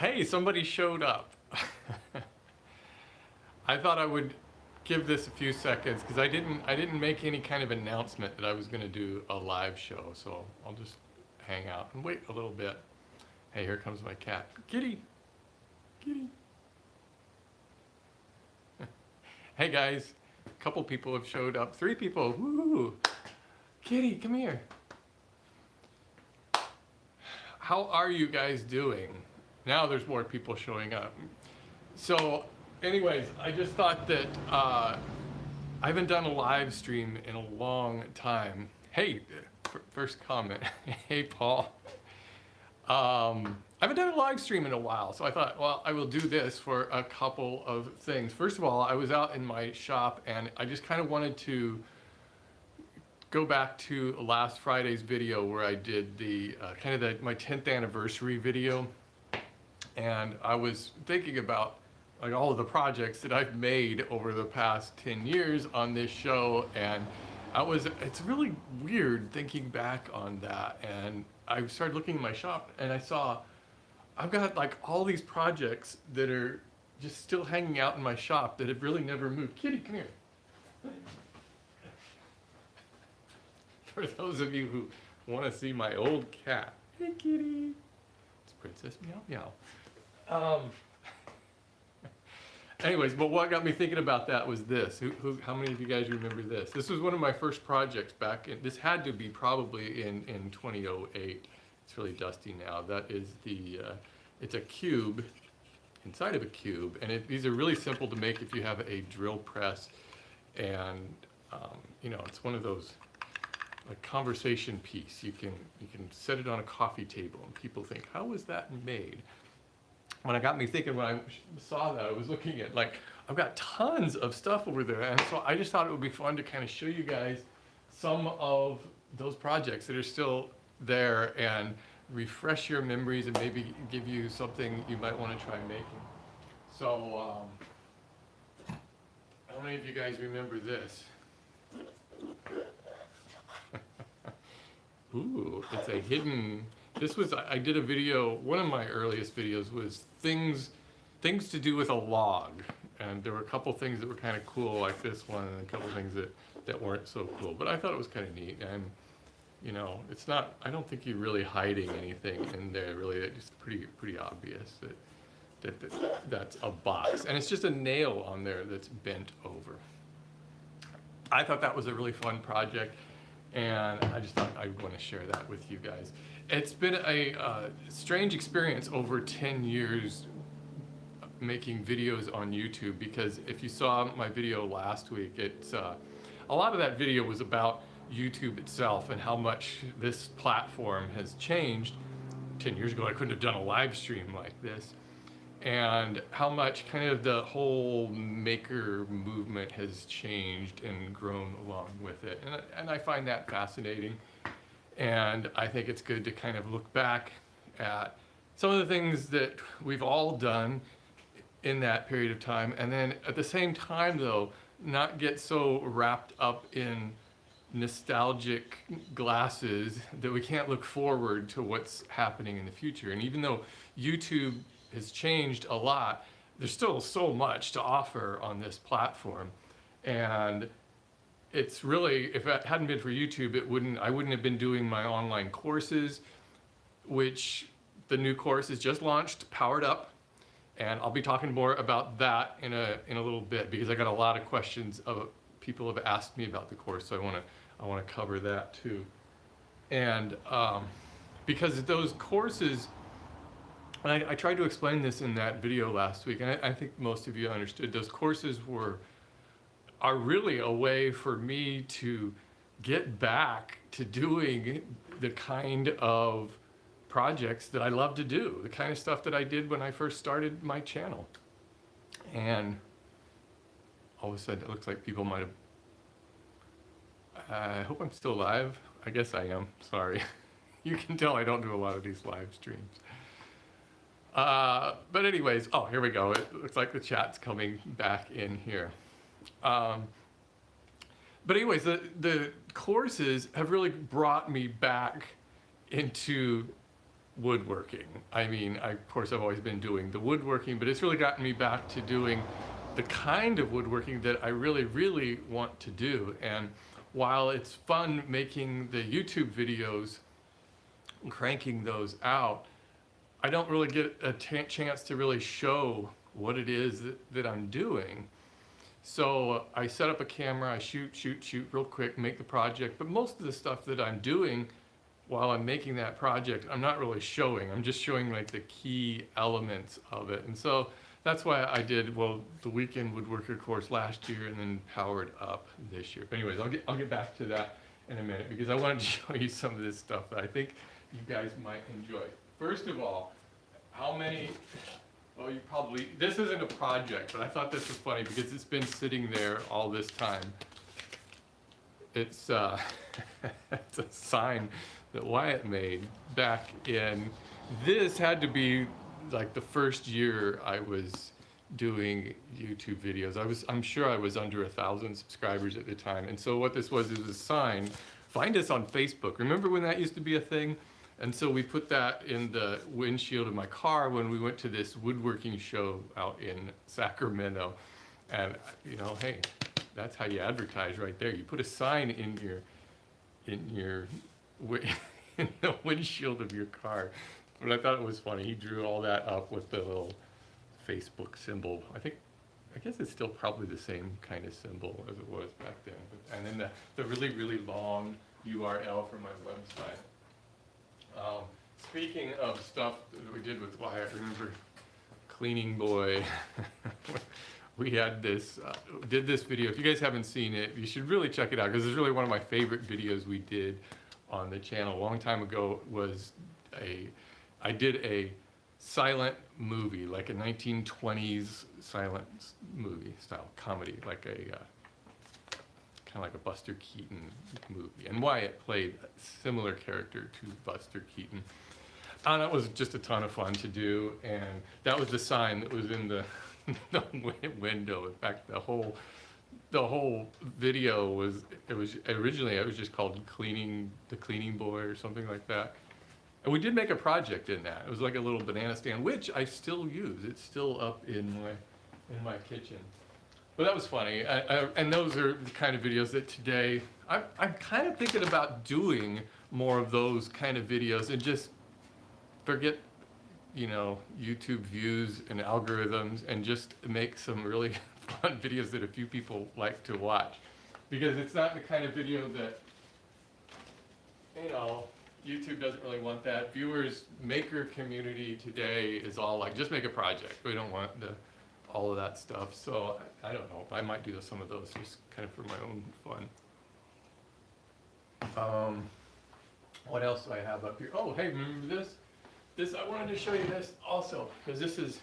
Hey, somebody showed up. I thought I would give this a few seconds because I didn't make any kind of announcement that I was going to do a live show, so I'll just hang out and wait a little bit. Hey, here comes my cat. Kitty. Kitty. Hey guys, a couple people have showed up. 3 people. Woo! Kitty, come here. How are you guys doing? Now there's more people showing up. So anyways, I just thought that I haven't done a live stream in a long time. Hey, first comment. Hey, Paul. I haven't done a live stream in a while, so I thought, well, I will do this for a couple of things. First of all, I was out in my shop and I just kind of wanted to go back to last Friday's video where I did the my 10th anniversary video, and I was thinking about like all of the projects that I've made over the past 10 years on this show, and it's really weird thinking back on that. And I started looking in my shop and I saw I've got like all these projects that are just still hanging out in my shop that have really never moved. Kitty, come here. For those of you who want to see my old cat. Hey, kitty. It's Princess Meow Meow. Anyways, but what got me thinking about that was this. How many of you guys remember this? This was one of my first projects back in, this had to be probably in 2008. It's really dusty now. That is it's a cube inside of a cube. And these are really simple to make if you have a drill press. And, it's one of those, a conversation piece. You can set it on a coffee table and people think, how was that made? When it got me thinking, when I saw that, I was looking at like, I've got tons of stuff over there. And so I just thought it would be fun to kind of show you guys some of those projects that are still there and refresh your memories and maybe give you something you might want to try making. So, how many of you guys remember this? Ooh, it's a hidden, I did a video, one of my earliest videos was things to do with a log. And there were a couple things that were kind of cool like this one and a couple things that weren't so cool. But I thought it was kind of neat. And, it's not, I don't think you're really hiding anything in there really. It's pretty obvious that's a box. And it's just a nail on there that's bent over. I thought that was a really fun project. And I just thought I would want to share that with you guys. It's been a strange experience over 10 years making videos on YouTube, because if you saw my video last week, a lot of that video was about YouTube itself and how much this platform has changed. 10 years ago, I couldn't have done a live stream like this. And how much kind of the whole maker movement has changed and grown along with it. And I find that fascinating. And I think it's good to kind of look back at some of the things that we've all done in that period of time. And then at the same time, though, not get so wrapped up in nostalgic glasses that we can't look forward to what's happening in the future. And even though YouTube has changed a lot, there's still so much to offer on this platform. And it's really, if it hadn't been for YouTube, I wouldn't have been doing my online courses, which the new course is just launched, Powered Up. And I'll be talking more about that in a little bit, because I got a lot of questions of people have asked me about the course, so I want to cover that too. And because those courses, and I tried to explain this in that video last week, and I think most of you understood, those courses are really a way for me to get back to doing the kind of projects that I love to do, the kind of stuff that I did when I first started my channel. And all of a sudden it looks like people might have, I hope I'm still live. I guess I am, sorry. You can tell I don't do a lot of these live streams. But anyways, oh, here we go. It looks like the chat's coming back in here. But anyways, the courses have really brought me back into woodworking. I mean, of course I've always been doing the woodworking, but it's really gotten me back to doing the kind of woodworking that I really, really want to do. And while it's fun making the YouTube videos, cranking those out, I don't really get a chance to really show what it is that I'm doing. So I set up a camera, I shoot real quick, make the project, but most of the stuff that I'm doing while I'm making that project, I'm not really showing. I'm just showing like the key elements of it. And so that's why I did, well, the Weekend Woodworker course last year and then Powered Up this year. But anyways, I'll get back to that in a minute because I wanted to show you some of this stuff that I think you guys might enjoy. First of all, how many, well, you probably, this isn't a project, but I thought this was funny because it's been sitting there all this time. It's, it's a sign that Wyatt made back in, this had to be like the first year I was doing YouTube videos. I'm sure I was under 1,000 subscribers at the time. And so what this was is a sign, find us on Facebook. Remember when that used to be a thing? And so we put that in the windshield of my car when we went to this woodworking show out in Sacramento. And you know, hey, that's how you advertise right there. You put a sign in the windshield of your car. But I thought it was funny. He drew all that up with the little Facebook symbol. I guess it's still probably the same kind of symbol as it was back then. And then the really, really long URL for my website. Speaking of stuff that we did with Wyatt, remember Cleaning Boy? We had this, did this video. If you guys haven't seen it, you should really check it out because it's really one of my favorite videos we did on the channel. A long time ago I did a silent movie, like a 1920s silent movie style comedy, like a kind of like a Buster Keaton movie. And Wyatt played a similar character to Buster Keaton. And it was just a ton of fun to do. And that was the sign that was in the window. In fact, the whole video was originally it was just called The Cleaning Boy or something like that. And we did make a project in that. It was like a little banana stand, which I still use. It's still up in my kitchen. But that was funny. And those are the kind of videos that today I'm kind of thinking about doing more of those kind of videos and just forget, you know, YouTube views and algorithms and just make some really fun videos that a few people like to watch. Because it's not the kind of video that, you know, YouTube doesn't really want that. Viewers, maker community today is all like, just make a project. We don't want all of that stuff. So I don't know. I might do some of those just kind of for my own fun. What else do I have up here? Oh, hey, remember this? I wanted to show you this also, because this is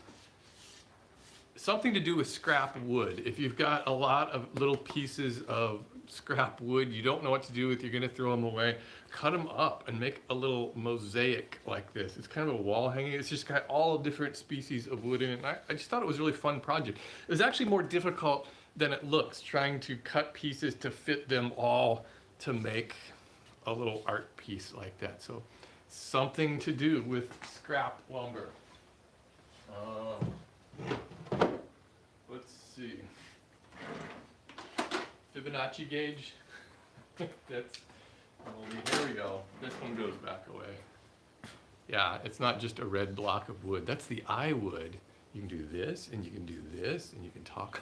something to do with scrap wood. If you've got a lot of little pieces of scrap wood you don't know what to do with, you're going to throw them away, cut them up and make a little mosaic like this. It's kind of a wall hanging. It's just got all different species of wood in it. And I just thought it was a really fun project. It was actually more difficult than it looks, trying to cut pieces to fit them all to make a little art piece like that. So something to do with scrap lumber. Let's see. Fibonacci gauge. That's, here we go. This one goes back away. Yeah, it's not just a red block of wood. That's the I wood. You can do this, and you can do this, and you can talk.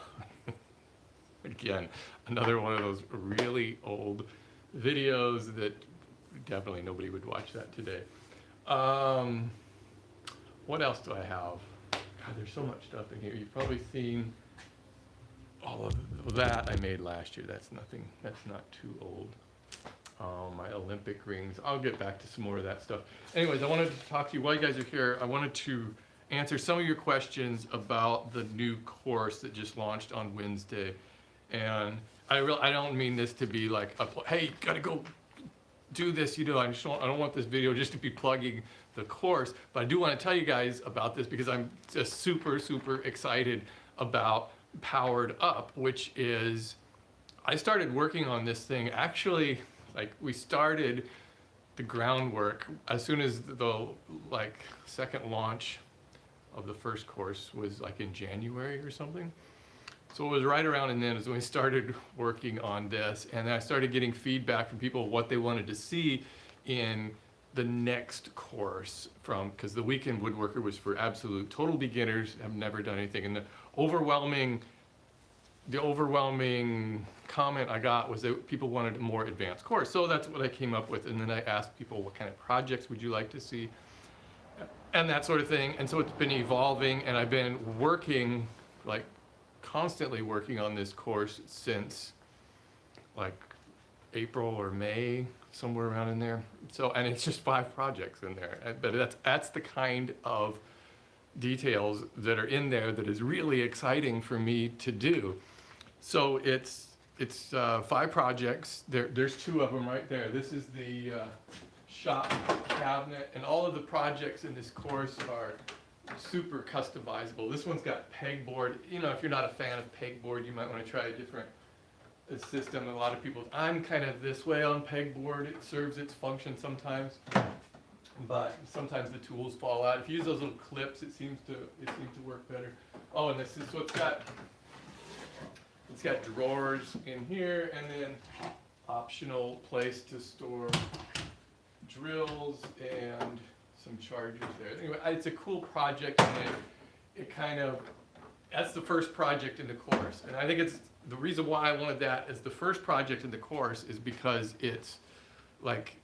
Again, another one of those really old videos that definitely nobody would watch that today. What else do I have? God, there's so much stuff in here. You've probably seen all of that I made last year. That's nothing. That's not too old. My Olympic rings. I'll get back to some more of that stuff. Anyways, I wanted to talk to you while you guys are here. I wanted to answer some of your questions about the new course that just launched on Wednesday. And I don't mean this to be like, hey, you gotta go do this, you know. I don't want this video just to be plugging the course, but I do want to tell you guys about this because I'm just super, super excited about Powered Up, which is, I started working on this thing actually, like we started the groundwork. As soon as the like second launch of the first course was like in January or something. So it was right around, and then is when we started working on this, and I started getting feedback from people what they wanted to see in the next course from, because the Weekend Woodworker was for absolute total beginners, have never done anything, and the overwhelming comment I got was that people wanted a more advanced course. So that's what I came up with, and then I asked people what kind of projects would you like to see, and that sort of thing. And so it's been evolving, and I've been working, like constantly working on this course since like April or May, somewhere around in there. So, and it's just 5 projects in there, but that's the kind of details that are in there that is really exciting for me to do. So it's 5 projects. There's 2 of them right there. This is the shop cabinet, and all of the projects in this course are super customizable. This one's got pegboard. You know, if you're not a fan of pegboard, you might want to try a different system. A lot of people, I'm kind of this way on pegboard. It serves its function sometimes, but sometimes the tools fall out. If you use those little clips, it seems to work better. Oh, and this is so it's got drawers in here, and then optional place to store drills and some chargers there. Anyway, it's a cool project, and it kind of, that's the first project in the course. And I think it's, the reason why I wanted that as the first project in the course is because it's like,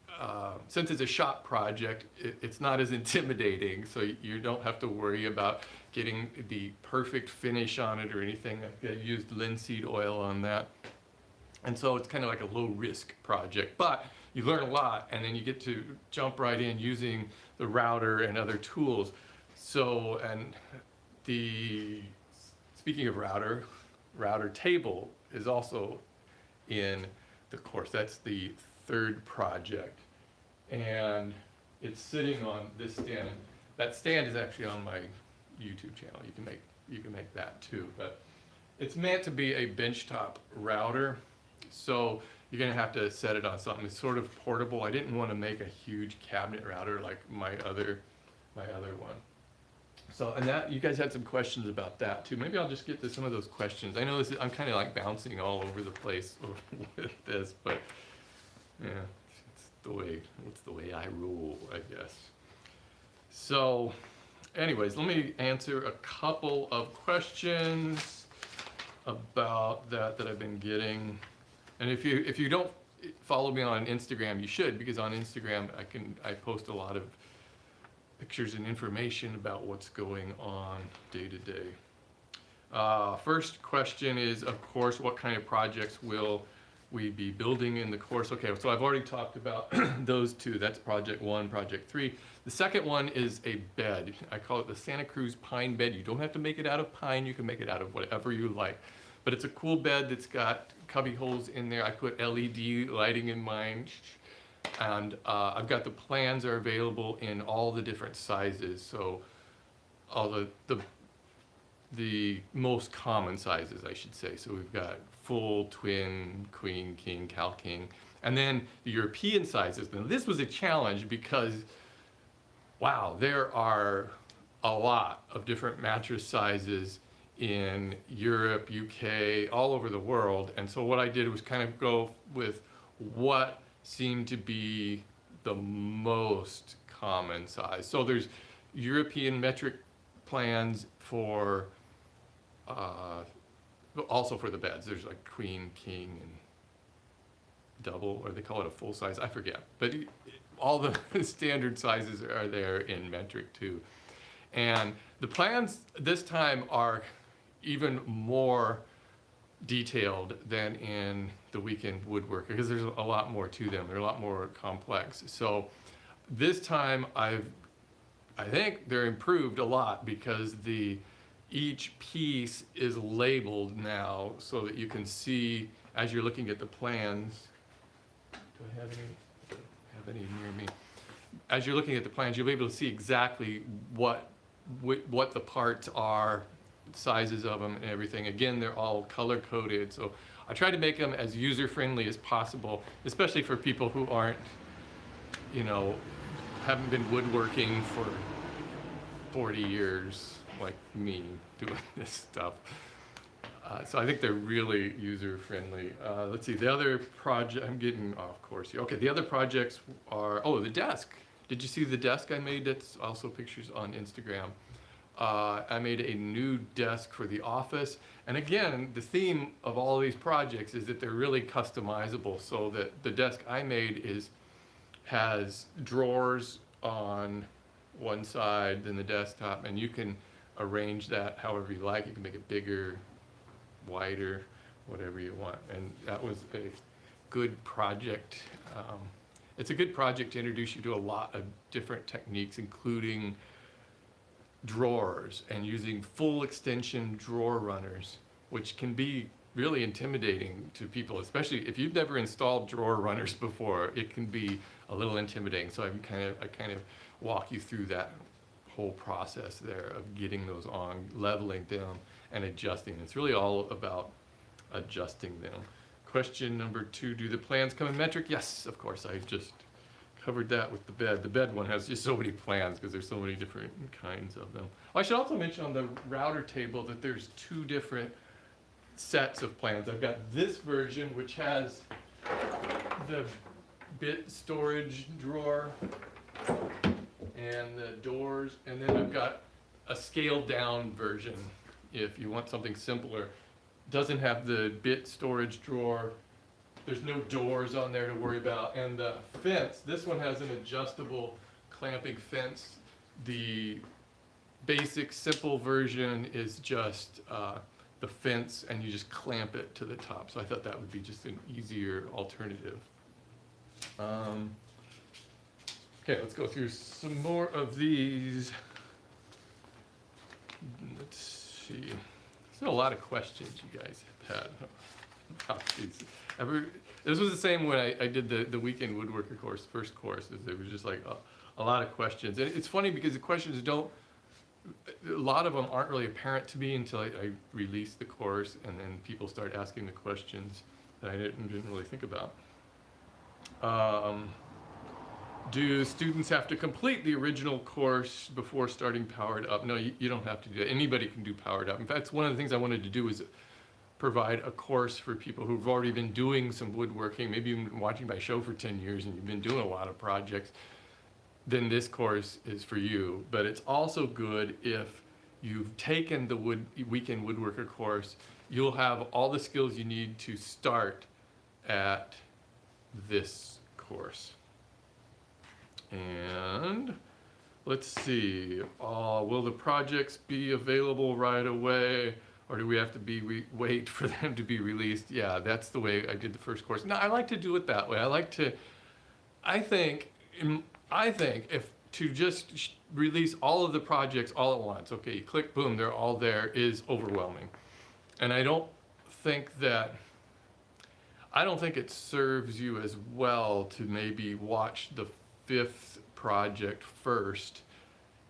since it's a shop project, it's not as intimidating, so you don't have to worry about getting the perfect finish on it or anything. I used linseed oil on that. And so it's kind of like a low risk project, but you learn a lot, and then you get to jump right in using the router and other tools. So, and speaking of router table is also in the course. That's the 3rd project, and it's sitting on this stand. That stand is actually on my YouTube channel. You can make that too, but it's meant to be a benchtop router, so you're gonna have to set it on something. It's sort of portable. I didn't want to make a huge cabinet router like my other one. So, and that, you guys had some questions about that too. Maybe I'll just get to some of those questions. I know I'm kind of like bouncing all over the place with this, but yeah, it's the way I rule, I guess. So, anyways, let me answer a couple of questions about that I've been getting. And if you don't follow me on Instagram, you should, because on Instagram I post a lot of pictures and information about what's going on day to day. First question is, of course, what kind of projects will we be building in the course? Okay, so I've already talked about those 2. That's project 1, project 3. The second one is a bed. I call it the Santa Cruz pine bed. You don't have to make it out of pine. You can make it out of whatever you like. But it's a cool bed that's got cubby holes in there. I put LED lighting in mine. And I've got the plans are available in all the different sizes. So all the most common sizes, I should say. So we've got full, twin, queen, king, cal king, and then the European sizes. Now this was a challenge because, wow, there are a lot of different mattress sizes in Europe, UK, all over the world. And so what I did was kind of go with what seemed to be the most common size. So there's European metric plans for, also for the beds. There's like queen, king, and double, or they call it a full size, I forget. But all the standard sizes are there in metric too. And the plans this time are even more detailed than in the Weekend Woodworker, because there's a lot more to them. They're a lot more complex. So this time I think they're improved a lot, because each piece is labeled now so that you can see as you're looking at the plans. Do I have any near me? As you're looking at the plans, you'll be able to see exactly what the parts are, sizes of them and everything. Again, they're all color coded, so I try to make them as user friendly as possible, especially for people who aren't you know, haven't been woodworking for 40 years like me doing this stuff. So I think they're really user-friendly. Let's see, the other project, I'm getting off course here. Okay, the other projects are, oh, the desk. Did you see the desk I made? That's also pictures on Instagram. I made a new desk for the office. And again, the theme of all these projects is that they're really customizable, so that the desk I made has drawers on one side than the desktop, and you can arrange that however you like. You can make it bigger, wider, whatever you want. And that was a good project. It's a good project to introduce you to a lot of different techniques, including drawers and using full extension drawer runners, which can be really intimidating to people, especially if you've never installed drawer runners before. It can be a little intimidating. So I kind of walk you through that whole process there of getting those on, leveling them, and adjusting. It's really all about adjusting them. Question number 2, do the plans come in metric? Yes, of course. I just covered that with the bed. The bed one has just so many plans because there's so many different kinds of them. Oh, I should also mention on the router table that there's 2 different sets of plans. I've got this version, which has the bit storage drawer and the doors, and then I've got a scaled down version if you want something simpler. Doesn't have the bit storage drawer, there's no doors on there to worry about, and the fence, this one has an adjustable clamping fence. The basic simple version is just the fence, and you just clamp it to the top. So I thought that would be just an easier alternative. Okay, let's go through some more of these. Let's see. There's a lot of questions you guys have had about these. This was the same when I did the weekend woodworker course, first course. There was just like a lot of questions. And it's funny because the questions a lot of them aren't really apparent to me until I released the course, and then people start asking the questions that I didn't really think about. Do students have to complete the original course before starting Powered Up? No, you don't have to do that. Anybody can do Powered Up. In fact, one of the things I wanted to do is provide a course for people who've already been doing some woodworking, maybe you've been watching my show for 10 years and you've been doing a lot of projects. Then this course is for you. But it's also good if you've taken the weekend woodworker course. You'll have all the skills you need to start at this course. And let's see, will the projects be available right away, or do we have to wait for them to be released? Yeah, that's the way I did the first course. No, I like to do it that way. I think if to just release all of the projects all at once, okay, you click, boom, they're all there, is overwhelming. And I don't think it serves you as well to maybe watch the 5th project first,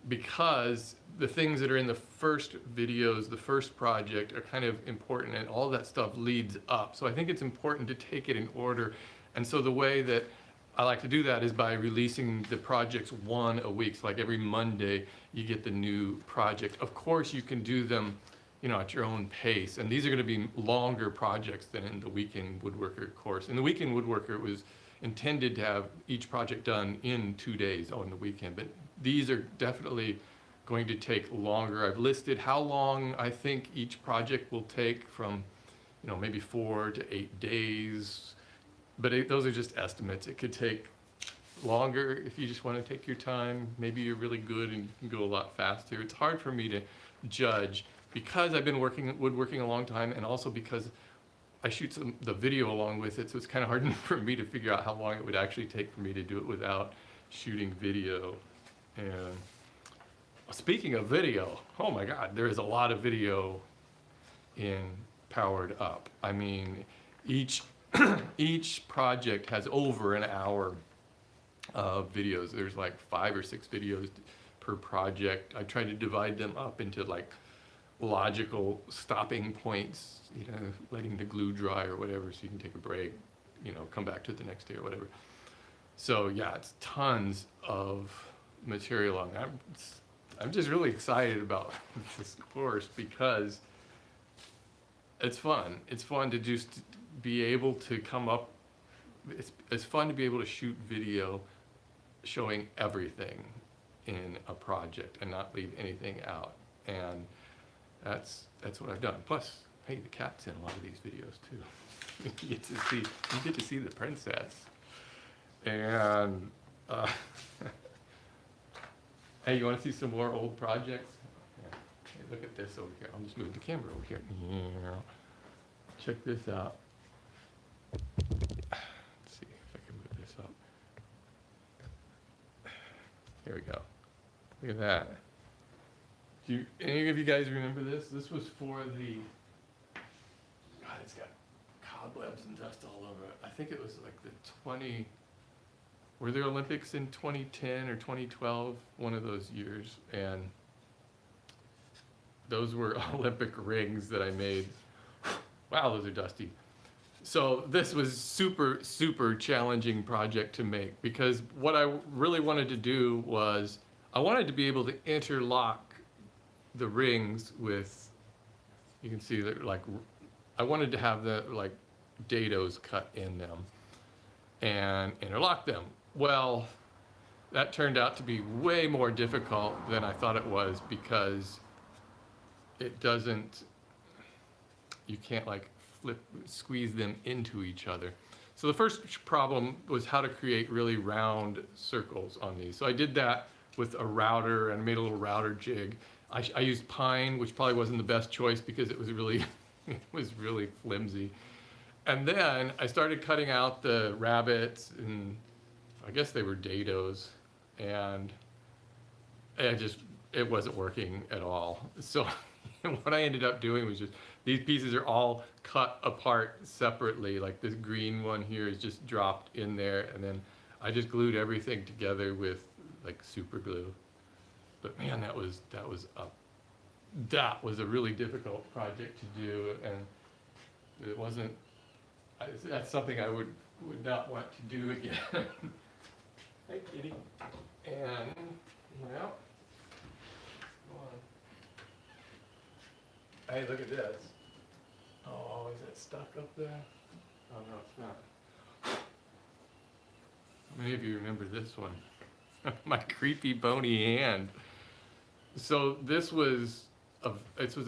because the things that are in the first videos, the first project, are kind of important, and all that stuff leads up. So I think it's important to take it in order. And so the way that I like to do that is by releasing the projects one a week. So like every Monday you get the new project. Of course you can do them, at your own pace. And these are going to be longer projects than in the weekend woodworker course. In the weekend woodworker, it was intended to have each project done in 2 days on the weekend, but these are definitely going to take longer. I've listed how long I think each project will take, from maybe 4 to 8 days, but those are just estimates. It could take longer if you just want to take your time. Maybe you're really good and you can go a lot faster. It's hard for me to judge because I've been woodworking a long time, and also because I shoot the video along with it, so it's kind of hard for me to figure out how long it would actually take for me to do it without shooting video. And speaking of video, oh my God, there is a lot of video in Powered Up. I mean, each project has over an hour of videos. There's like 5 or 6 videos per project. I try to divide them up into like logical stopping points, letting the glue dry or whatever, so you can take a break, come back to it the next day or whatever. So yeah, it's tons of material on that. I'm just really excited about this course because it's fun. It's fun to just be able to come up. It's fun to be able to shoot video showing everything in a project and not leave anything out. And that's what I've done. Plus, hey, the cat's in a lot of these videos too. You get to see the princess. And hey, you want to see some more old projects? Yeah. Hey, look at this over here. I'll just move the camera over here. Yeah. Check this out. Let's see if I can move this up. Here we go. Look at that. Do any of you guys remember this? This was for the, God, it's got cobwebs and dust all over it. I think it was like the were there Olympics in 2010 or 2012? One of those years. And those were Olympic rings that I made. Wow, those are dusty. So this was super challenging project to make because what I really wanted to do was I wanted to be able to interlock the rings with, you can see that like, I wanted to have the like dados cut in them and interlock them. Well, that turned out to be way more difficult than I thought it was because it doesn't, you can't like squeeze them into each other. So the first problem was how to create really round circles on these. So I did that with a router and made a little router jig. I used pine, which probably wasn't the best choice because it was really, it was really flimsy. And then I started cutting out the rabbits, and I guess they were dados, and it wasn't working at all. So what I ended up doing was just, these pieces are all cut apart separately. Like this green one here is just dropped in there, and then I just glued everything together with like super glue. But man, that was a really difficult project to do, and it wasn't. That's something I would not want to do again. Hey, kitty. And well, come on. Hey, look at this. Oh, is it stuck up there? Oh no, it's not. How many of you remember this one? My creepy bony hand. So this was a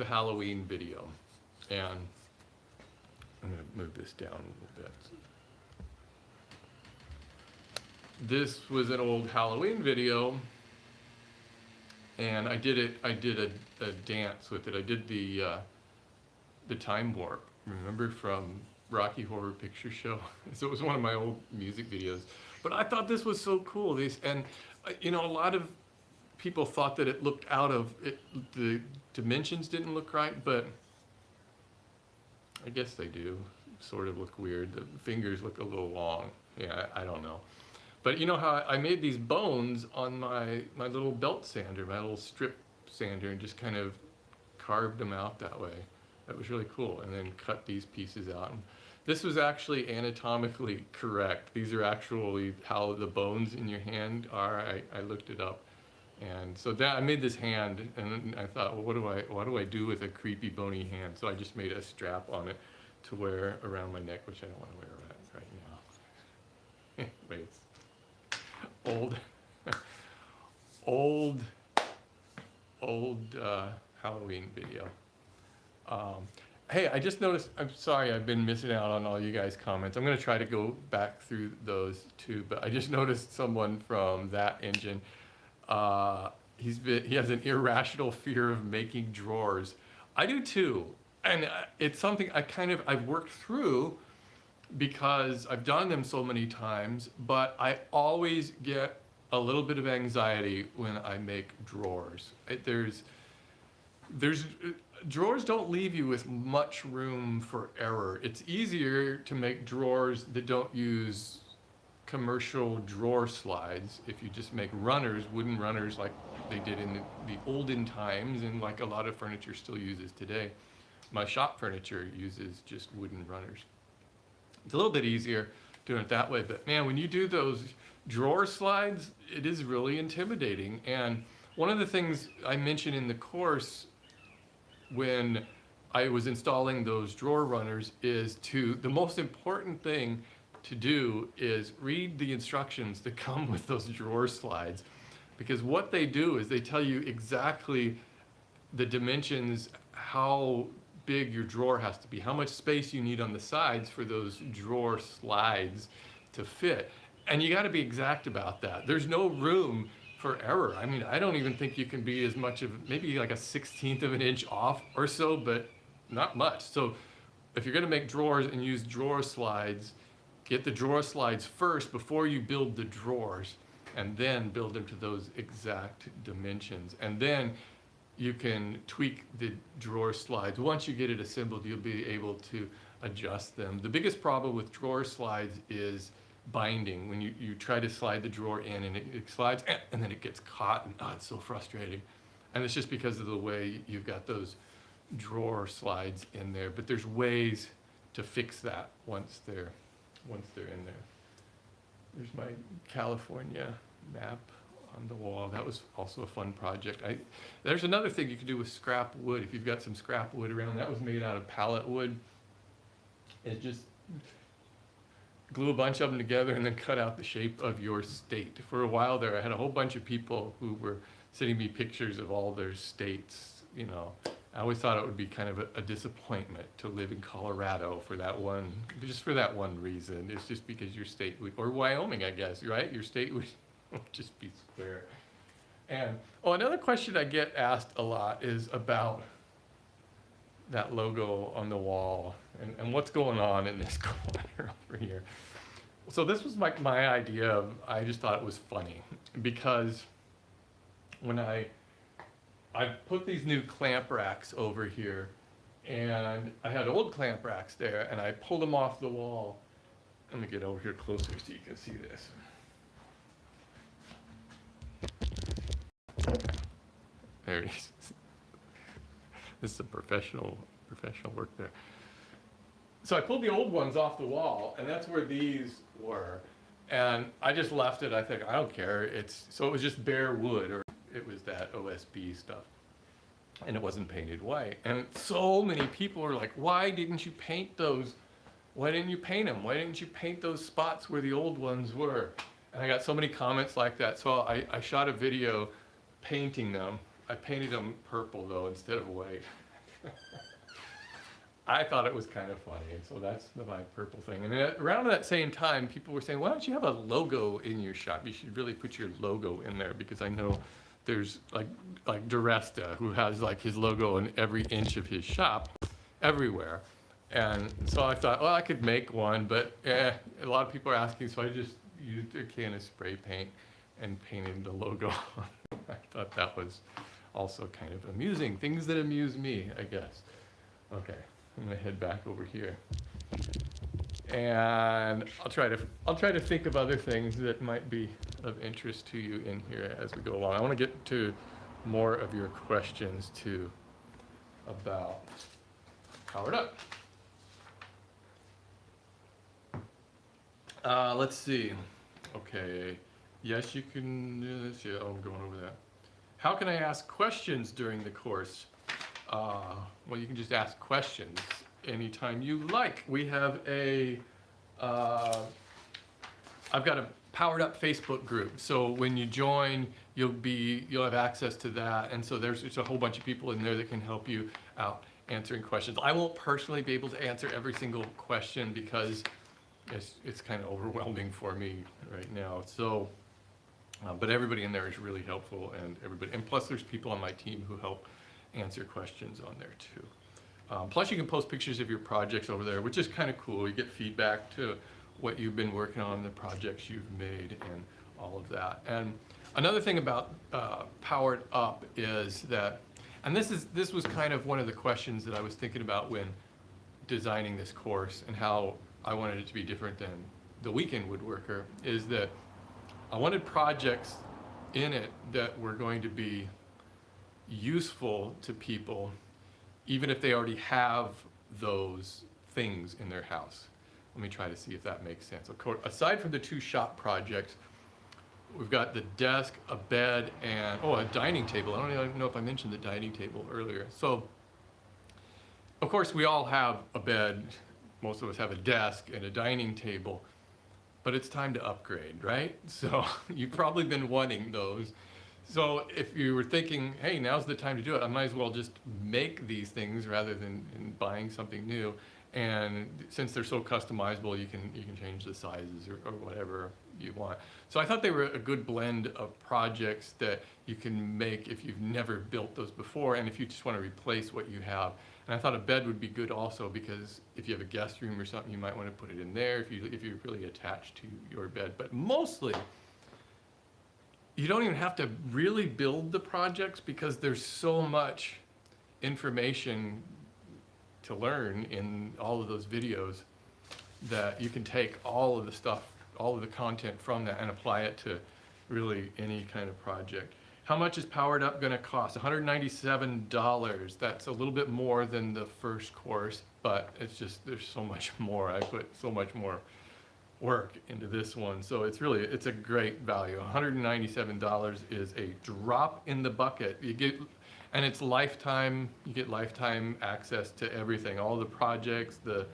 Halloween video, and I'm gonna move this down a little bit. This was an old Halloween video, and I did a dance with it. I did the time warp, remember, from Rocky Horror Picture Show. So it was one of my old music videos. But I thought this was so cool. And you know, a lot of people thought that it looked out of it, the dimensions didn't look right, but I guess they do sort of look weird. The fingers look a little long. Yeah, I don't know. But you know how I made these bones on my little belt sander, my little strip sander, and just kind of carved them out that way. That was really cool. And then cut these pieces out. This was actually anatomically correct. These are actually how the bones in your hand are. I looked it up. And so that I made this hand, and I thought, well, what do I do with a creepy bony hand? So I just made a strap on it to wear around my neck, which I don't want to wear right now. Anyways, old Halloween video. Hey, I just noticed, I'm sorry, I've been missing out on all you guys' comments. I'm going to try to go back through those too, but I just noticed someone from That Engine. He has an irrational fear of making drawers. I do too. And it's something I've worked through because I've done them so many times, but I always get a little bit of anxiety when I make drawers. Drawers don't leave you with much room for error. It's easier to make drawers that don't use commercial drawer slides if you just make runners, wooden runners like they did in the olden times, and like a lot of furniture still uses today. My shop furniture uses just wooden runners. It's a little bit easier, doing it that way. But man, when you do those drawer slides, it is really intimidating. And one of the things I mentioned in the course when I was installing those drawer runners is the most important thing to do is read the instructions that come with those drawer slides, because what they do is they tell you exactly the dimensions, how big your drawer has to be, how much space you need on the sides for those drawer slides to fit. And you got to be exact about that. There's no room for error. I mean, I don't even think you can be as much of, maybe like a 1/16 of an inch off or so, but not much. So if you're going to make drawers and use drawer slides, get the drawer slides first before you build the drawers, and then build them to those exact dimensions. And then you can tweak the drawer slides. Once you get it assembled, you'll be able to adjust them. The biggest problem with drawer slides is binding. When you try to slide the drawer in and it slides and then it gets caught, and it's so frustrating. And it's just because of the way you've got those drawer slides in there. But there's ways to fix that once they're in there. There's my California map on the wall. That was also a fun project. There's another thing you can do with scrap wood. If you've got some scrap wood around, that was made out of pallet wood. It just glue a bunch of them together and then cut out the shape of your state. For a while there, I had a whole bunch of people who were sending me pictures of all their states. You know, I always thought it would be kind of a disappointment to live in Colorado for that one, just for that one reason. It's just because your state would, or Wyoming, I guess, right? Your state would just be square. And another question I get asked a lot is about that logo on the wall and what's going on in this corner over here. So this was my idea of, I just thought it was funny because when I put these new clamp racks over here, and I had old clamp racks there, and I pulled them off the wall. Let me get over here closer so you can see this. There it is. This is a professional work there. So I pulled the old ones off the wall, and that's where these were. And I just left it. I think, I don't care. So it was just bare wood, or it was that OSB stuff. And it wasn't painted white. And so many people were like, why didn't you paint those? Why didn't you paint them? Why didn't you paint those spots where the old ones were? And I got so many comments like that. So I shot a video painting them. I painted them purple though, instead of white. I thought it was kind of funny, and so that's my purple thing. And around that same time, people were saying, why don't you have a logo in your shop? You should really put your logo in there, because I know there's like Duresta, who has like his logo in every inch of his shop, everywhere. And so I thought, well, I could make one, but a lot of people are asking, so I just used a can of spray paint and painted the logo. I thought that was also kind of amusing. Things that amuse me, I guess. Okay, I'm gonna head back over here. And I'll try to think of other things that might be of interest to you in here as we go along. I want to get to more of your questions too about Powered Up. Let's see. Okay. Yes, you can do this. Yeah, I'm going over that. How can I ask questions during the course? Well, you can just ask questions anytime you like. We have I've got a Powered Up Facebook group. So when you join, you'll have access to that. And so there's a whole bunch of people in there that can help you out answering questions. I won't personally be able to answer every single question because it's kind of overwhelming for me right now. So, but everybody in there is really helpful, and plus there's people on my team who help answer questions on there too. Plus you can post pictures of your projects over there, which is kind of cool. You get feedback to what you've been working on, the projects you've made, and all of that. And another thing about Powered Up is that, and this was kind of one of the questions that I was thinking about when designing this course, and how I wanted it to be different than the Weekend Woodworker, is that I wanted projects in it that were going to be useful to people, even if they already have those things in their house. Let me try to see if that makes sense. Of course, aside from the 2 shop projects, we've got the desk, a bed, and a dining table. I don't even know if I mentioned the dining table earlier. So, of course, we all have a bed. Most of us have a desk and a dining table, but it's time to upgrade, right? So you've probably been wanting those. So if you were thinking, hey, now's the time to do it, I might as well just make these things rather than buying something new. And since they're so customizable, you can change the sizes or whatever you want. So I thought they were a good blend of projects that you can make if you've never built those before, and if you just want to replace what you have. And I thought a bed would be good also, because if you have a guest room or something, you might want to put it in there if you're really attached to your bed. But mostly, you don't even have to really build the projects, because there's so much information to learn in all of those videos that you can take all of the stuff, all of the content from that and apply it to really any kind of project. How much is Powered Up going to cost? $197. That's a little bit more than the first course, but it's just, there's so much more. I put so much more work into this one, so it's a great value. $197 is a drop in the bucket. You get, and it's lifetime. You get lifetime access to everything, all the projects, the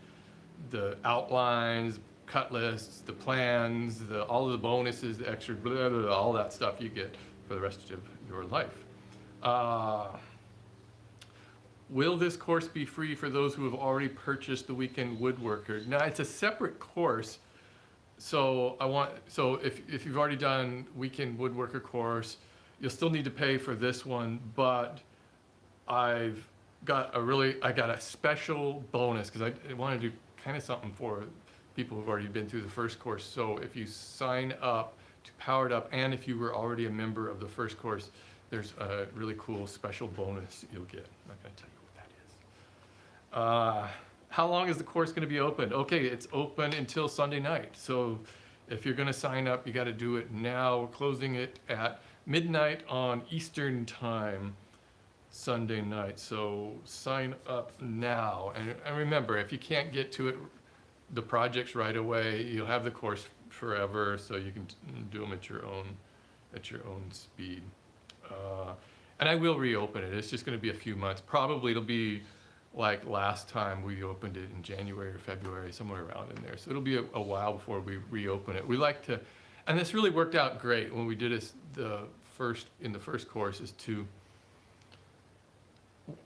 outlines, cut lists, the plans, all of the bonuses, the extra blah, blah, blah, all that stuff you get for the rest of your life. Will this course be free for those who have already purchased the Weekend Woodworker? Now, it's a separate course. So if you've already done Weekend Woodworker course, you'll still need to pay for this one, but I got a special bonus, because I want to do kind of something for people who've already been through the first course. So if you sign up to Powered Up, and if you were already a member of the first course, there's a really cool special bonus you'll get. I'm not going to tell you what that is. How long is the course going to be open? Okay, it's open until Sunday night. So if you're going to sign up, you got to do it now. We're closing it at midnight on Eastern time, Sunday night. So sign up now. And remember, if you can't get to it, the projects right away, you'll have the course forever, so you can do them at your own speed. And I will reopen it. It's just going to be a few months. Probably it'll be like last time we opened it in January or February, somewhere around in there. So it'll be a while before we reopen it. We like to, and this really worked out great when we did it in the first course, is to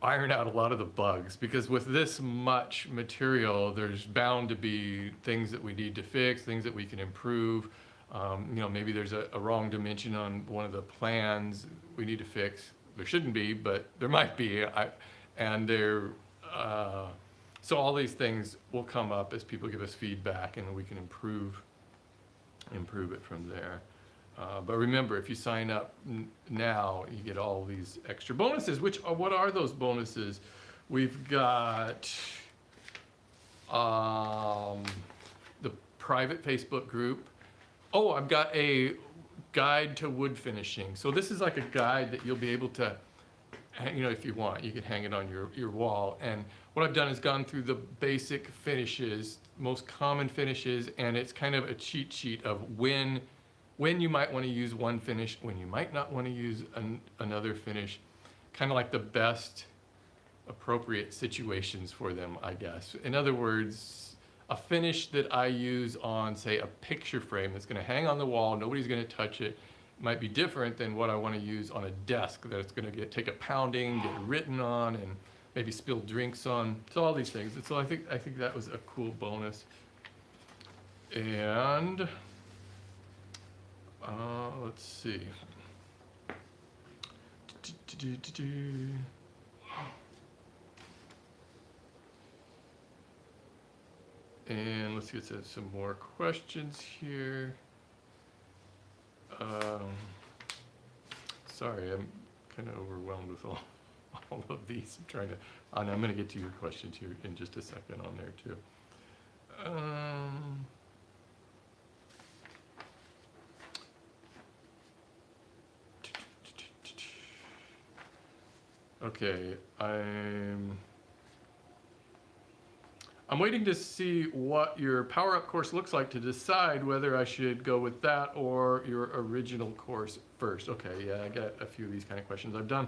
iron out a lot of the bugs, because with this much material, there's bound to be things that we need to fix, things that we can improve. Maybe there's a wrong dimension on one of the plans we need to fix. There shouldn't be, but there might be. So all these things will come up as people give us feedback, and we can improve it from there. But remember, if you sign up now, you get all these extra bonuses. What are those bonuses? We've got the private Facebook group. Oh, I've got a guide to wood finishing. So this is like a guide that you'll be able to, if you want, you can hang it on your wall. And what I've done is gone through the basic finishes, most common finishes, and it's kind of a cheat sheet of when you might want to use one finish, when you might not want to use another finish, kind of like the best appropriate situations for them, I guess. In other words, a finish that I use on, say, a picture frame that's going to hang on the wall, nobody's going to touch it, might be different than what I want to use on a desk that it's going to take a pounding, get written on, and maybe spill drinks on. So all these things. And so I think that was a cool bonus. And let's see. And let's get to some more questions here. Sorry, I'm kind of overwhelmed with all of these. I'm going to get to your questions here in just a second on there too. Okay, I'm waiting to see what your Power Up course looks like to decide whether I should go with that or your original course first. Okay, yeah, I got a few of these kind of questions. I've done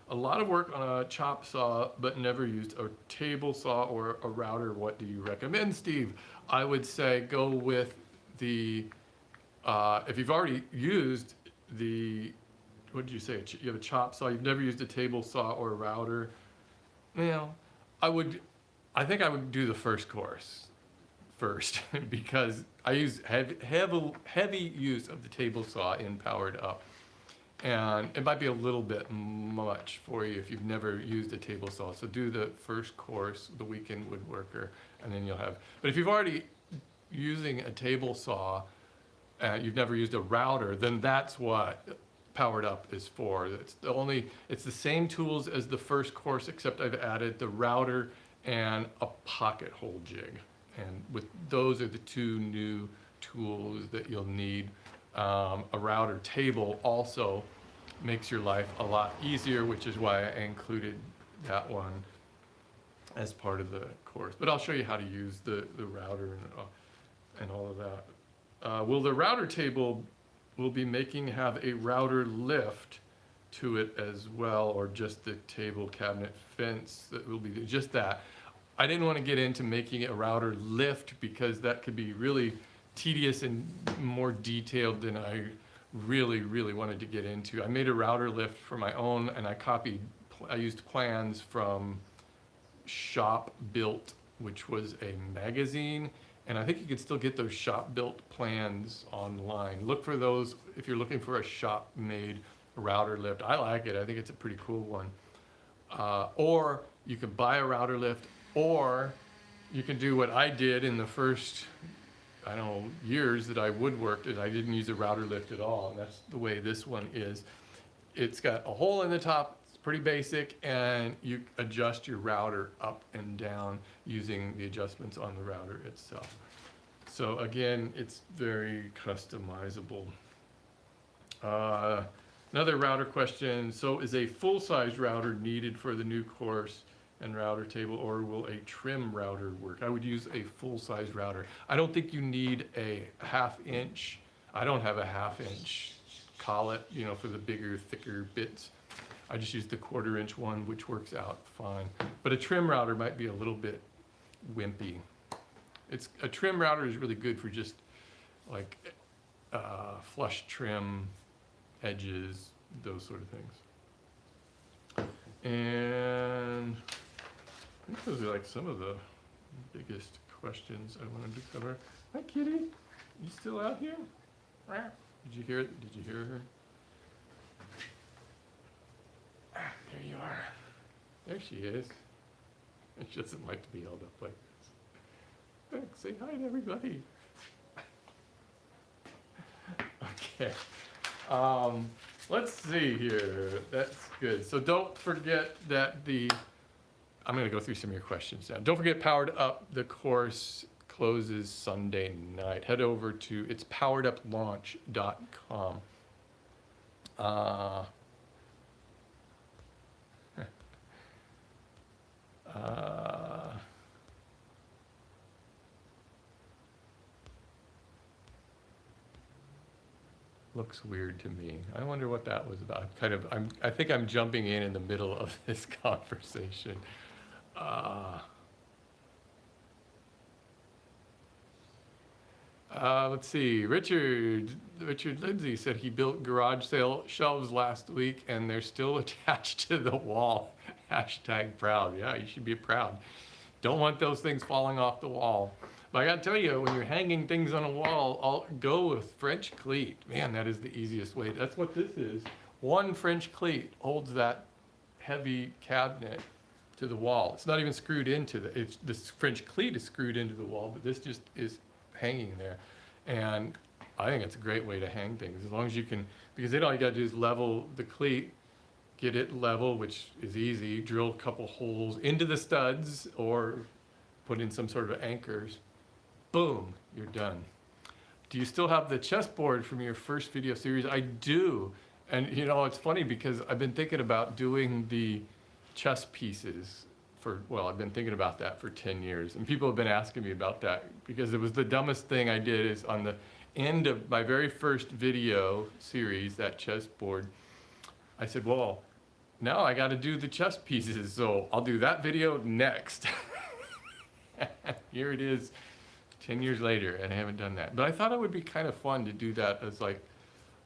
a lot of work on a chop saw, but never used a table saw or a router. What do you recommend, Steve? I would say go with the, if you've already used the, what did you say? You have a chop saw, you've never used a table saw or a router. Well, I think I would do the first course first because I use heavy use of the table saw in Powered Up. And it might be a little bit much for you if you've never used a table saw. So do the first course, the Weekend Woodworker, and then you'll have, but if you've already using a table saw, you've never used a router, then that's what Powered Up is for. It's the same tools as the first course, except I've added the router and a pocket hole jig. And with those are the two new tools that you'll need. A router table also makes your life a lot easier, which is why I included that one as part of the course. But I'll show you how to use the router and all of that. Will the router table will be have a router lift to it as well, or just the table cabinet fence that will be just that? I didn't want to get into making it a router lift because that could be really tedious and more detailed than I really wanted to get into. I made a router lift for my own, and I used plans from Shop Built, which was a magazine, and I think you can still get those Shop Built plans online. Look for those if you're looking for a shop made router lift. I like it. I think it's a pretty cool one. Or you can buy a router lift, or you can do what I did in the first, I don't know, years that I woodworked, and I didn't use a router lift at all. And that's the way this one is. It's got a hole in the top. It's pretty basic, and you adjust your router up and down using the adjustments on the router itself. So again, it's very customizable. Another router question. So is a full-size router needed for the new course and router table, or will a trim router work? I would use a full-size router. I don't think you need a 1/2 inch. I don't have a 1/2 inch collet, for the bigger, thicker bits. I just use the 1/4 inch one, which works out fine. But a trim router might be a little bit wimpy. A trim router is really good for just like flush trim, edges, those sort of things. And I think those are like some of the biggest questions I wanted to cover. Hi, kitty. You still out here? Did you hear it? Did you hear her? There you are. There she is. She doesn't like to be held up like this. Say hi to everybody. Okay. Let's see here. That's good. So don't forget that I'm going to go through some of your questions now. Don't forget Powered Up. The course closes Sunday night. Head over to powereduplaunch.com. Looks weird to me. I wonder what that was about. I think I'm jumping in the middle of this conversation. Let's see. Richard Lindsay said he built garage sale shelves last week and they're still attached to the wall. #proud. Yeah, you should be proud. Don't want those things falling off the wall. But I gotta tell you, when you're hanging things on a wall, I'll go with French cleat. Man, that is the easiest way. That's what this is. One French cleat holds that heavy cabinet to the wall. It's not even screwed into this French cleat is screwed into the wall, but this just is hanging there. And I think it's a great way to hang things, as long as you can, because then all you gotta do is level the cleat, get it level, which is easy, drill a couple holes into the studs or put in some sort of anchors. Boom, you're done. Do you still have the chessboard from your first video series? I do. And it's funny because I've been thinking about doing the chess pieces well, I've been thinking about that for 10 years. And people have been asking me about that because it was the dumbest thing I did. Is on the end of my very first video series, that chessboard, I said, well, now I got to do the chess pieces. So I'll do that video next. Here it is 10 years later, and I haven't done that. But I thought it would be kind of fun to do that as like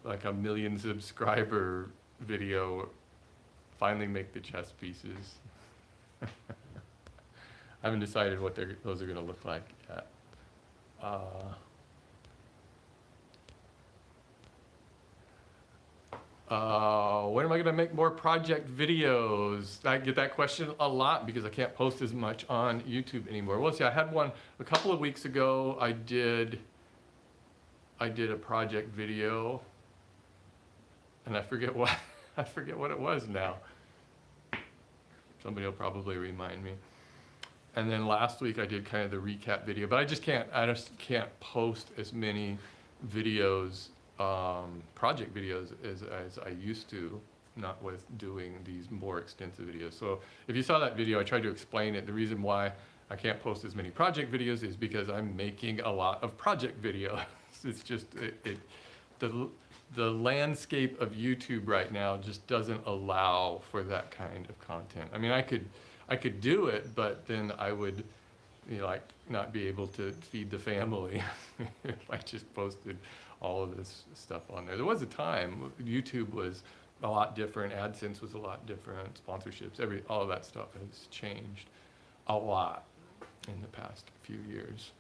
a 1 million subscriber video. Finally make the chess pieces. I haven't decided what those are going to look like yet. When am I going to make more project videos? I get that question a lot because I can't post as much on YouTube anymore. Well, see, I had one a couple of weeks ago. I did a project video, and I forget what it was now. Somebody will probably remind me. And then last week I did kind of the recap video, but I just can't post as many videos, project videos as I used to, not with doing these more extensive videos. So if you saw that video, I tried to explain it. The reason why I can't post as many project videos is because I'm making a lot of project videos. It's just, the landscape of YouTube right now just doesn't allow for that kind of content. I mean, I could do it, but then I would, like not be able to feed the family if I just posted all of this stuff on there. There was a time YouTube was a lot different, AdSense was a lot different, sponsorships, all of that stuff has changed a lot in the past few years.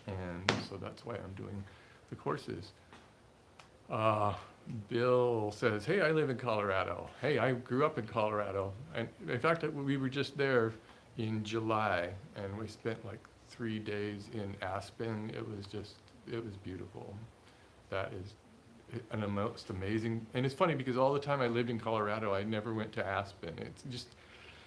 And so that's why I'm doing the courses. Bill says, hey, I live in Colorado. Hey, I grew up in Colorado. And in fact, we were just there in July, and we spent like 3 days in Aspen. It was beautiful. That is an most amazing, and it's funny because all the time I lived in Colorado, I never went to Aspen. It's just,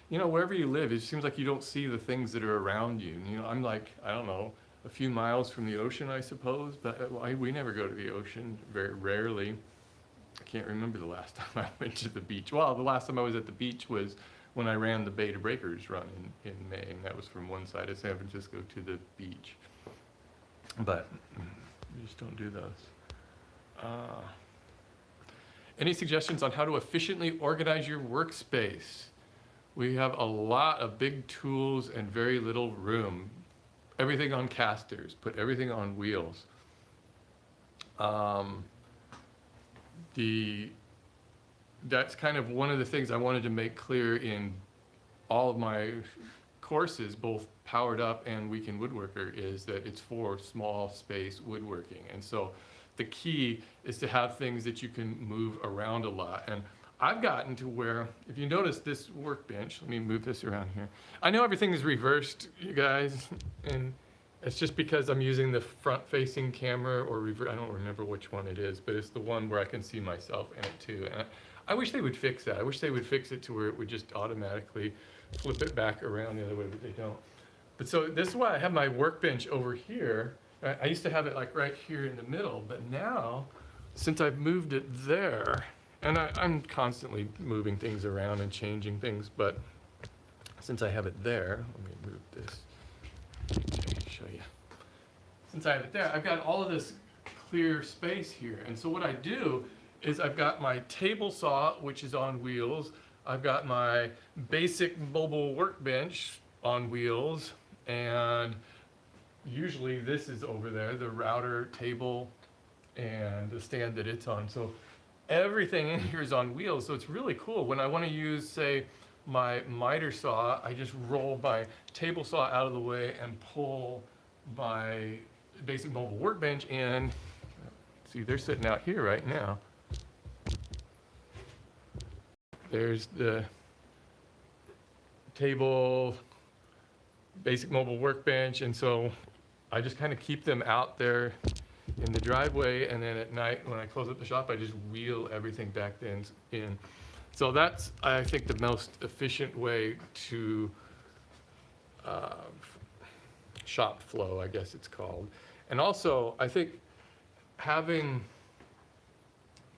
wherever you live, it seems like you don't see the things that are around you. I'm like, I don't know, a few miles from the ocean, I suppose, but we never go to the ocean, very rarely. I can't remember the last time I went to the beach. Well, the last time I was at the beach was when I ran the Bay to Breakers run in May, and that was from one side of San Francisco to the beach. But we just don't do those. Any suggestions on how to efficiently organize your workspace? We have a lot of big tools and very little room. Everything on casters, put everything on wheels. That's kind of one of the things I wanted to make clear in all of my courses, both Powered Up and Weekend Woodworker, is that it's for small space woodworking. And so the key is to have things that you can move around a lot. And I've gotten to where, if you notice this workbench, let me move this around here. I know everything is reversed, you guys, and it's just because I'm using the front-facing camera or reverse. I don't remember which one it is, but it's the one where I can see myself in it too. And I wish they would fix that. I wish they would fix it to where it would just automatically flip it back around the other way, but they don't. But so this is why I have my workbench over here. I used to have it like right here in the middle, but now, since I've moved it there, and I'm constantly moving things around and changing things, but since I have it there, let me move this. Let me show you. Since I have it there, I've got all of this clear space here. And so what I do is I've got my table saw, which is on wheels. I've got my basic mobile workbench on wheels. And usually this is over there, the router table and the stand that it's on. So everything in here is on wheels. So it's really cool. When I want to use, say, my miter saw, I just roll my table saw out of the way and pull my basic mobile workbench in. See, they're sitting out here right now. There's the table, basic mobile workbench, and so I just kind of keep them out there in the driveway, and then at night when I close up the shop, I just wheel everything back in. So that's, I think, the most efficient way to shop flow, I guess it's called. And also, I think having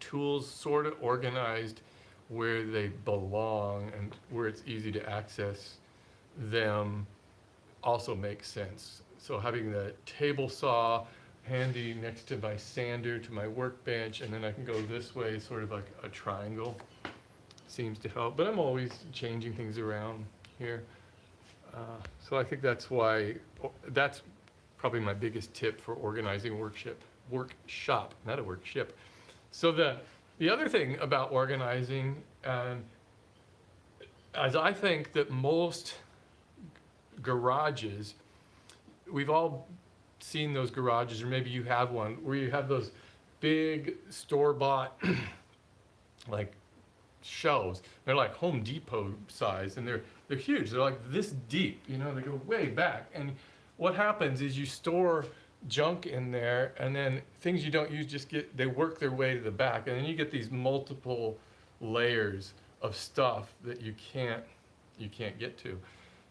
tools sort of organized where they belong and where it's easy to access them also makes sense. So having the table saw handy next to my sander, to my workbench, and then I can go this way, sort of like a triangle, seems to help. But I'm always changing things around here. So I think that's why, that's probably my biggest tip for organizing workshop, not a workshop. So the other thing about organizing, as I think that most garages, we've all seen those garages, or maybe you have one, where you have those big store-bought like shelves. They're like Home Depot size, and they're huge. They're like this deep, you know, they go way back. And what happens is you store junk in there, and then things you don't use they work their way to the back, and then you get these multiple layers of stuff that you can't get to.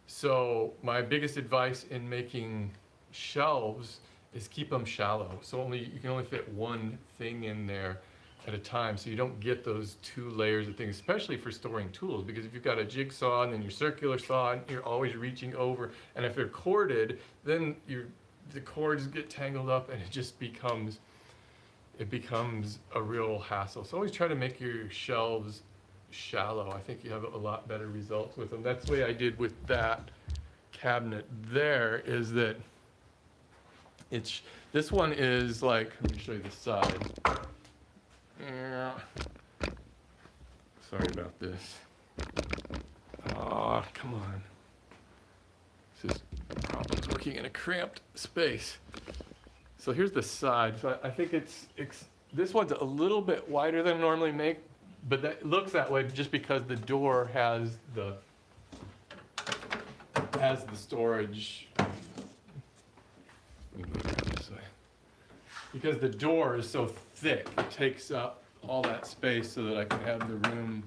So my biggest advice in making shelves is keep them shallow. So you can only fit one thing in there at a time, so you don't get those 2 layers of things, especially for storing tools, because if you've got a jigsaw and then your circular saw, and you're always reaching over, and if they're corded, then the cords get tangled up, and it just becomes a real hassle. So always try to make your shelves shallow. I think you have a lot better results with them. That's the way I did with that cabinet there, is that this one is like, let me show you the side. Yeah. Sorry about this. Oh, come on. This is problems working in a cramped space. So here's the side. So I think this one's a little bit wider than I normally make, but that looks that way just because the door has the storage. Let me move it this way. Because the door is so thick, it takes up all that space so that I can have the room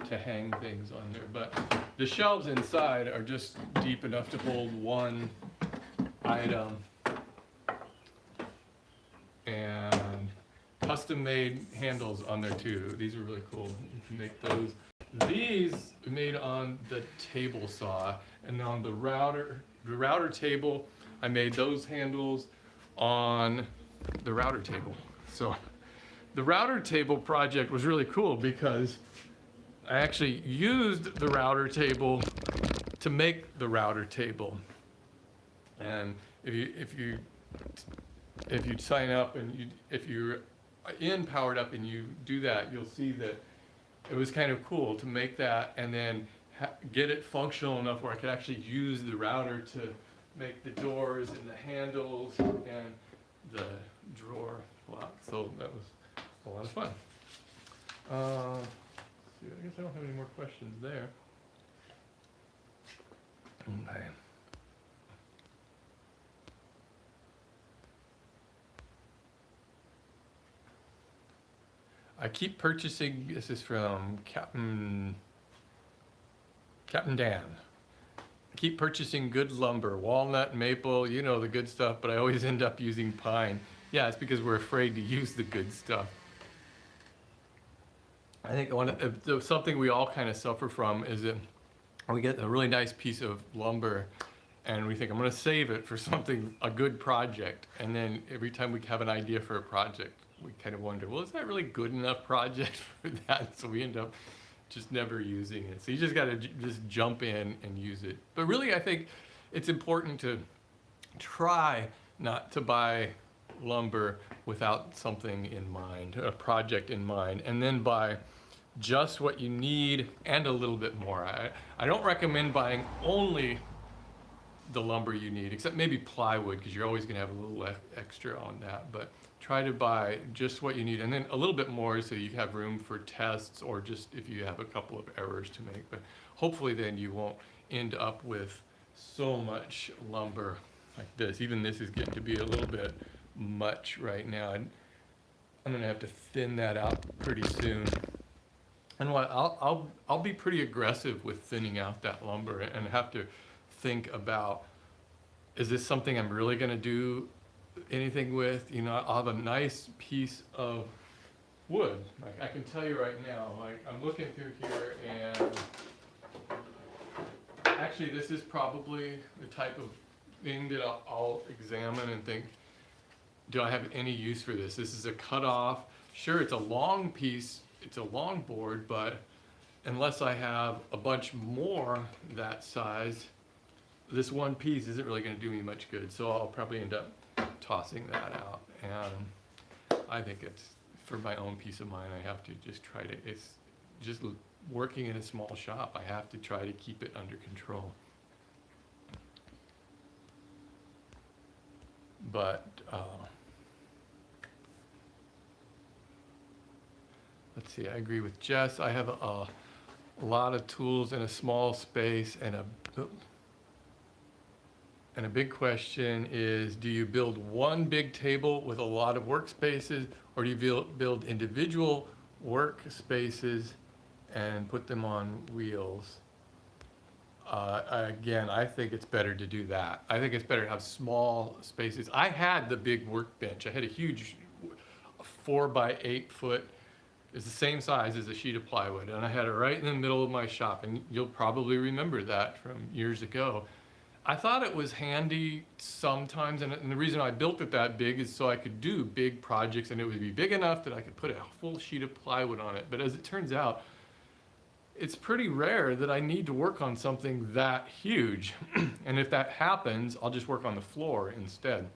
to hang things on there. But the shelves inside are just deep enough to hold one item. And custom-made handles on there too. These are really cool. You can make those. These are made on the table saw, and on the router table, I made those handles on the router table. So the router table project was really cool because I actually used the router table to make the router table. And if you sign up and if you're in Powered Up and you do that, you'll see that it was kind of cool to make that and then get it functional enough where I could actually use the router to make the doors and the handles and the drawer lock. So that was a lot of fun. I guess I don't have any more questions there. Okay. I keep purchasing, this is from Captain Dan. I keep purchasing good lumber, walnut, maple, you know, the good stuff, but I always end up using pine. Yeah, it's because we're afraid to use the good stuff. I think something we all kind of suffer from is that we get a really nice piece of lumber and we think, I'm going to save it for something, a good project. And then every time we have an idea for a project, we kind of wonder, well, is that really good enough project for that? So we end up just never using it. So you just got to just jump in and use it. But really, I think it's important to try not to buy lumber without something in mind, a project in mind, and then buy just what you need and a little bit more. I don't recommend buying only the lumber you need, except maybe plywood, because you're always going to have a little extra on that. But try to buy just what you need, and then a little bit more so you have room for tests, or just if you have a couple of errors to make. But hopefully then you won't end up with so much lumber like this. Even this is getting to be a little bit much right now. I'm going to have to thin that out pretty soon. And I'll be pretty aggressive with thinning out that lumber and have to think about, is this something I'm really going to do anything with? You know, I'll have a nice piece of wood. Like, I can tell you right now, like, I'm looking through here and actually, this is probably the type of thing that I'll examine and think, do I have any use for this? This is a cutoff. Sure, it's a long piece, it's a long board, but unless I have a bunch more that size, this one piece isn't really going to do me much good. So I'll probably end up tossing that out. And I think it's, for my own peace of mind, I have to just try to, it's just working in a small shop, I have to try to keep it under control. But let's see, I agree with Jess. I have a lot of tools in a small space, and a big question is, do you build one big table with a lot of workspaces, or do you build individual workspaces and put them on wheels? Again, I think it's better to do that. I think it's better to have small spaces. I had the big workbench. I had a huge 4x8 foot. It's the same size as a sheet of plywood, and I had it right in the middle of my shop, and you'll probably remember that from years ago. I thought it was handy sometimes, and the reason I built it that big is so I could do big projects, and it would be big enough that I could put a full sheet of plywood on it. But as it turns out, it's pretty rare that I need to work on something that huge. And if that happens, I'll just work on the floor instead.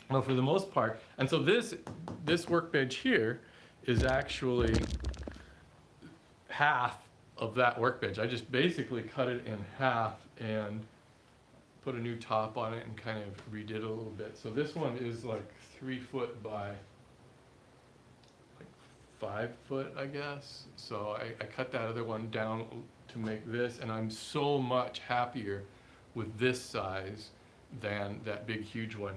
Well, for the most part, and so this workbench here is actually half of that workbench. I just basically cut it in half and put a new top on it and kind of redid it a little bit. So this one is like 3 foot by like 5 foot, I guess. So I cut that other one down to make this, and I'm so much happier with this size than that big, huge one.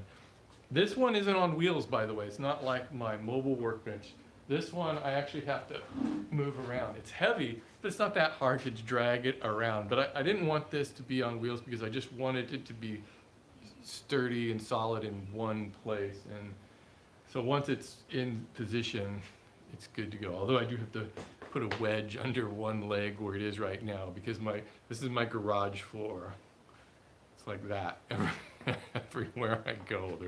This one isn't on wheels, by the way. It's not like my mobile workbench. This one, I actually have to move around. It's heavy, but it's not that hard to drag it around. But I didn't want this to be on wheels because I just wanted it to be sturdy and solid in one place. And so once it's in position, it's good to go. Although I do have to put a wedge under one leg where it is right now, because this is my garage floor. It's like that everywhere I go.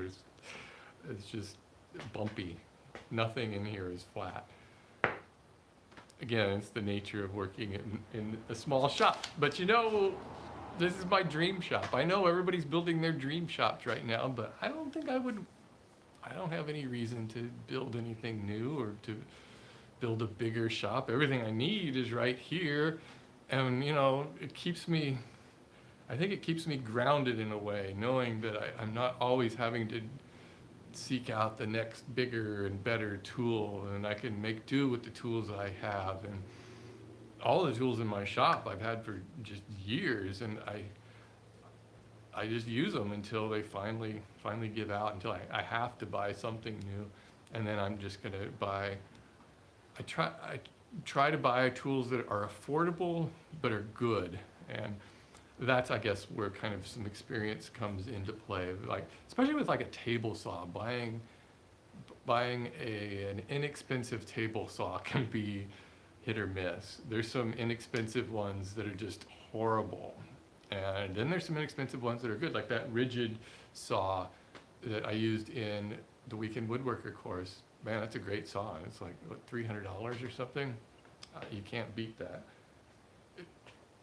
It's just bumpy. Nothing in here is flat. Again, it's the nature of working in a small shop. But you know, this is my dream shop. I know everybody's building their dream shops right now, but I don't think I don't have any reason to build anything new or to build a bigger shop. Everything I need is right here. And you know, I think it keeps me grounded in a way, knowing that I'm not always having to seek out the next bigger and better tool, and I can make do with the tools I have. And all the tools in my shop I've had for just years, and I just use them until they finally give out, until I have to buy something new, and then I'm just gonna buy. I try to buy tools that are affordable but are good, and that's, I guess, where kind of some experience comes into play. Like, especially with like a table saw, buying an inexpensive table saw can be hit or miss. There's some inexpensive ones that are just horrible, and then there's some inexpensive ones that are good, like that rigid saw that I used in the Weekend Woodworker course. Man, that's a great saw. It's like, what, $300 or something? You can't beat that.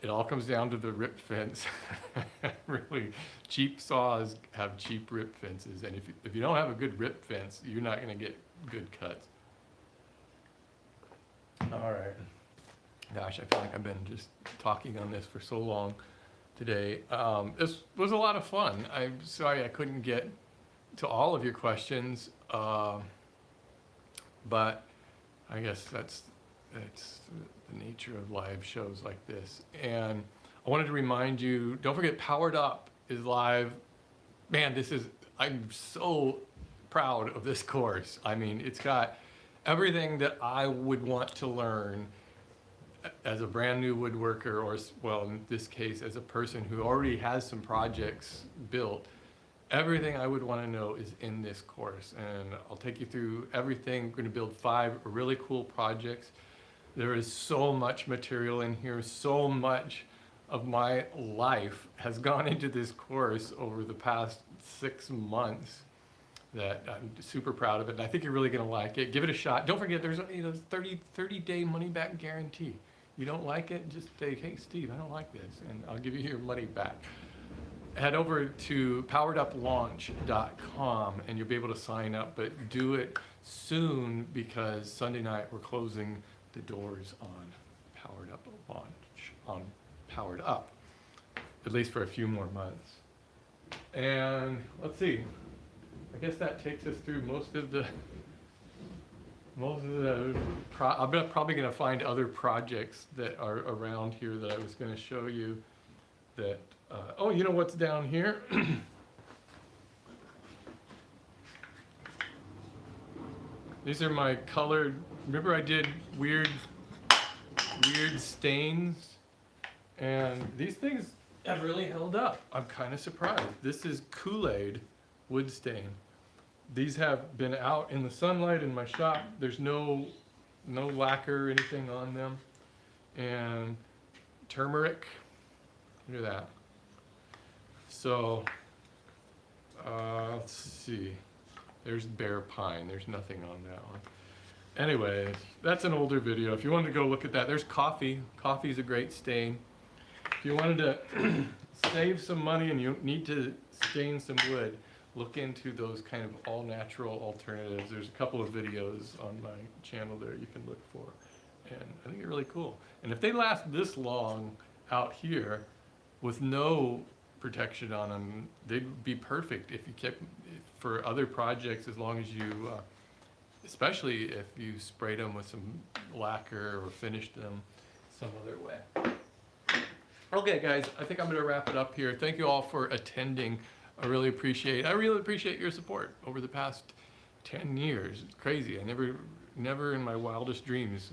It all comes down to the rip fence. Really, cheap saws have cheap rip fences, and if you don't have a good rip fence, you're not going to get good cuts. All right. Gosh, I feel like I've been just talking on this for so long today. This was a lot of fun. I'm sorry I couldn't get to all of your questions, but I guess that's the nature of live shows like this. And I wanted to remind you, don't forget, Powered Up is live. Man, I'm so proud of this course. I mean, it's got everything that I would want to learn as a brand new woodworker, or, well, in this case, as a person who already has some projects built. Everything I would want to know is in this course, and I'll take you through everything. We're going to build 5 really cool projects. There is so much material in here, so much of my life has gone into this course over the past 6 months that I'm super proud of it. And I think you're really going to like it. Give it a shot. Don't forget, there's a 30-day money-back guarantee. You don't like it, just say, hey, Steve, I don't like this, and I'll give you your money back. Head over to powereduplaunch.com and you'll be able to sign up, but do it soon because Sunday night we're closing the doors on Powered Up Launch, on Powered Up, at least for a few more months. And let's see, I guess that takes us through most of the I'm probably going to find other projects that are around here that I was going to show you that, oh, you know what's down here? These are my colored, remember I did weird stains? And these things have really held up. I'm kind of surprised. This is Kool-Aid wood stain. These have been out in the sunlight in my shop. There's no lacquer or anything on them. And turmeric, look at that. So, let's see. There's bear pine. There's nothing on that one. Anyway, that's an older video. If you wanted to go look at that, there's coffee. Coffee is a great stain. If you wanted to save some money and you need to stain some wood, look into those kind of all-natural alternatives. There's a couple of videos on my channel there you can look for, and I think they're really cool. And if they last this long out here with no protection on them, they'd be perfect if you kept for other projects, as long as you, especially if you sprayed them with some lacquer or finished them some other way. Okay, guys, I think I'm going to wrap it up here. Thank you all for attending. I really appreciate your support over the past 10 years. It's crazy. I never in my wildest dreams,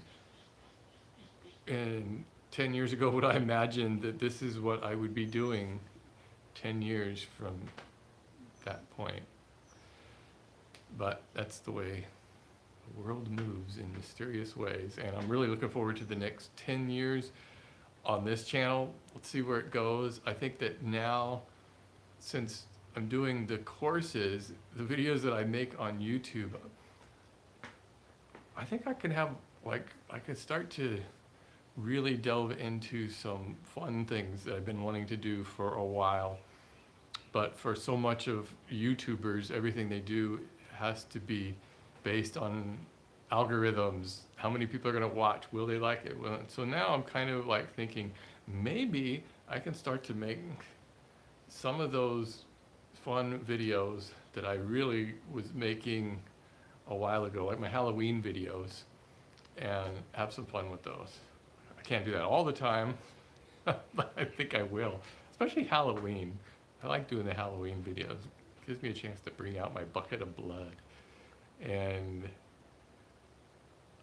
and 10 years ago would I imagine that this is what I would be doing 10 years from that point. But that's the way the world moves in mysterious ways, and I'm really looking forward to the next 10 years on this channel. Let's see where it goes. I think that now, since I'm doing the courses, the videos that I make on YouTube, I think I can have, like, I can start to really delve into some fun things that I've been wanting to do for a while. But for so much of YouTubers, everything they do has to be based on algorithms. How many people are going to watch? Will they like it? Well, so now I'm kind of like thinking, maybe I can start to make some of those fun videos that I really was making a while ago, like my Halloween videos, and have some fun with those. I can't do that all the time, but I think I will, especially Halloween. I like doing the Halloween videos. It gives me a chance to bring out my bucket of blood. And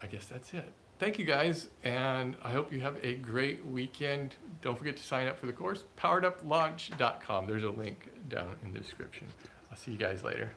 I guess that's it. Thank you guys, and I hope you have a great weekend. Don't forget to sign up for the course, powereduplaunch.com. There's a link down in the description. I'll see you guys later.